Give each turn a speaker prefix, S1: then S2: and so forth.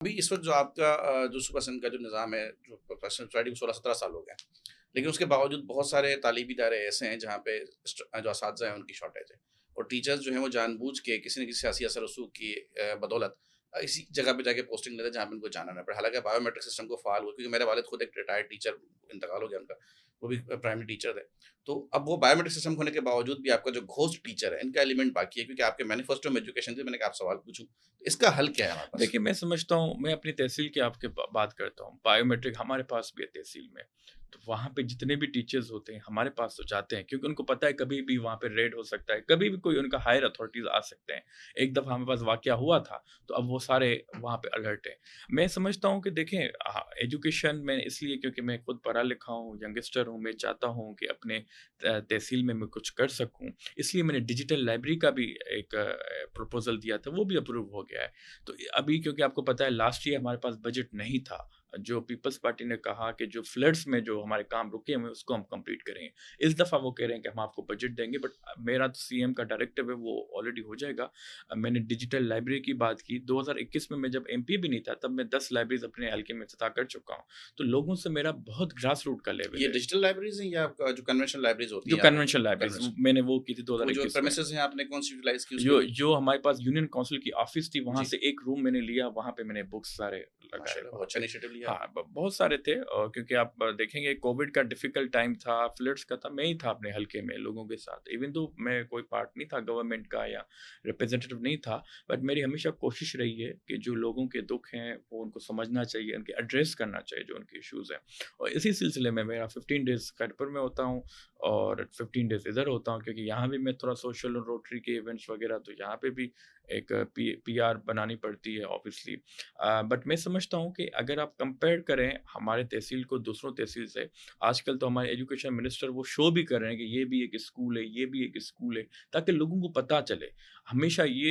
S1: ابھی اس وقت جو آپ کا جو صبح سند کا جو نظام ہے، جو پروفیشنل اسٹڈی کو 16-17 سال ہو گئے ہیں، لیکن اس کے باوجود بہت سارے تعلیمی ادارے ایسے ہیں جہاں پہ جو اساتذہ ہیں ان کی شارٹیج ہے، اور ٹیچرز جو ہیں وہ جان بوجھ کے کسی نہ کسی سیاسی اثر رسوخ کی بدولت اسی جگہ پہ جا کے پوسٹنگ لیتے ہیں جہاں پہ ان کو جانا نہ پڑے. حالانکہ بایو میٹرک سسٹم کو فعال ہو، کیونکہ میرے والد خود ایک ریٹائرڈ ٹیچر انتقال ہو گیا ان کا، وہ بھی پرائمری ٹیچر تھے. تو اب وہ بایو میٹرک سسٹم ہونے کے باوجود بھی آپ کا جو گھوسٹ ٹیچر ہے ان کا ایلیمنٹ باقی ہے، کیونکہ آپ کے مینیفیسٹو میں ایجوکیشن سے میں نے کہا آپ سوال پوچھوں اس کا حل کیا ہے ہمارے پاس؟
S2: دیکھیے میں سمجھتا ہوں، میں اپنی تحصیل کی آپ کے بات کرتا ہوں. بایو میٹرک ہمارے پاس بھی ہے تحصیل میں. تو وہاں پہ جتنے بھی ٹیچرز ہوتے ہیں ہمارے پاس تو جاتے ہیں، کیونکہ ان کو پتہ ہے کبھی بھی وہاں پہ ریڈ ہو سکتا ہے، کبھی بھی کوئی ان کا ہائر اتھارٹیز آ سکتے ہیں. ایک دفعہ ہمارے پاس واقعہ ہوا تھا، تو اب وہ سارے وہاں پہ الرٹ ہیں. میں سمجھتا ہوں کہ دیکھیں ایجوکیشن میں اس لیے کیونکہ میں خود پڑھا لکھا ہوں، ینگسٹر ہوں، میں چاہتا ہوں کہ اپنے تحصیل میں کچھ کر سکوں. اس لیے میں نے ڈیجیٹل لائبریری کا بھی ایک پروپوزل دیا تھا، وہ بھی اپروو ہو گیا ہے. تو ابھی کیونکہ آپ کو پتہ ہے لاسٹ ایئر ہمارے پاس بجٹ نہیں تھا، جو پیپلز پارٹی نے کہا کہ جو فلڈس میں جو ہمارے کام رکے ہوئے اس کو ہم کمپلیٹ کریں گے. اس دفعہ وہ کہہ رہے ہیں کہ ہم آپ کو بجٹ دیں گے، بٹ میرا تو سی ایم کا ڈائریکٹو ہے وہ آلریڈی ہو جائے گا. میں نے ڈیجیٹل لائبریری کی بات کی. 2021 میں جب ایم پی بھی نہیں تھا تب میں 10 لائبریریز اپنے حلقے میں افتتاح کر چکا ہوں. تو لوگوں سے میرا بہت گراس روٹ کا لیول
S1: یہ
S2: ہے.
S1: ڈیجیٹل لائبریریز ہیں یا آپ کا جو کنونشنل لائبریریز ہوتی
S2: جو
S1: ہیں آپ نے
S2: کنونشنل لائبریریز
S1: کنونشن،
S2: میں نے وہ کی تھی
S1: تو وہ جو
S2: 2021 میں.
S1: پریمیسز ہیں آپ نے کون سی یوٹیلائز کی اس کے
S2: جو
S1: لیے؟
S2: جو ہمارے پاس یونین کونسل کی آفس تھی وہاں
S1: جی
S2: سے ایک روم میں نے لیا، وہاں پہ میں نے بکس سارے
S1: ماشاء
S2: لگائے
S1: اللہ،
S2: وہاں
S1: بہت اچھا
S2: پہ.
S1: انیشیٹو لیا آپ
S2: ہاں
S1: نے.
S2: بہت سارے تھے، اور کیونکہ آپ دیکھیں گے کووڈ کا ڈیفیکلٹ ٹائم تھا، فلڈس کا تھا، میں ہی تھا اپنے حلقے میں لوگوں کے ساتھ. ایون تو میں کوئی پارٹ نہیں تھا گورنمنٹ کا یا ریپرزینٹیو نہیں تھا، بٹ میری ہمیشہ کوشش رہی ہے کہ جو لوگوں کے دکھ ہیں وہ ان کو سمجھنا چاہیے، ان کے ایڈریس کرنا چاہیے جو ان کے ایشوز ہیں. اور اسی سلسلے میں میرا 15 ڈیز خیرپور میں ہوتا ہوں اور 15 ڈیز ادھر ہوتا ہوں، کیونکہ یہاں بھی میں تھوڑا سوشل اور روٹری کے ایونٹس وغیرہ، تو یہاں پہ بھی ایک پی آر بنانی پڑتی ہے آبویسلی. بٹ میں سمجھتا ہوں کہ اگر آپ کمپیئر کریں ہمارے تحصیل کو دوسروں تحصیل سے، آج کل تو ہمارے ایجوکیشن منسٹر وہ شو بھی کر رہے ہیں کہ یہ بھی ایک اسکول ہے، یہ بھی ایک اسکول ہے، تاکہ لوگوں کو پتہ چلے. ہمیشہ یہ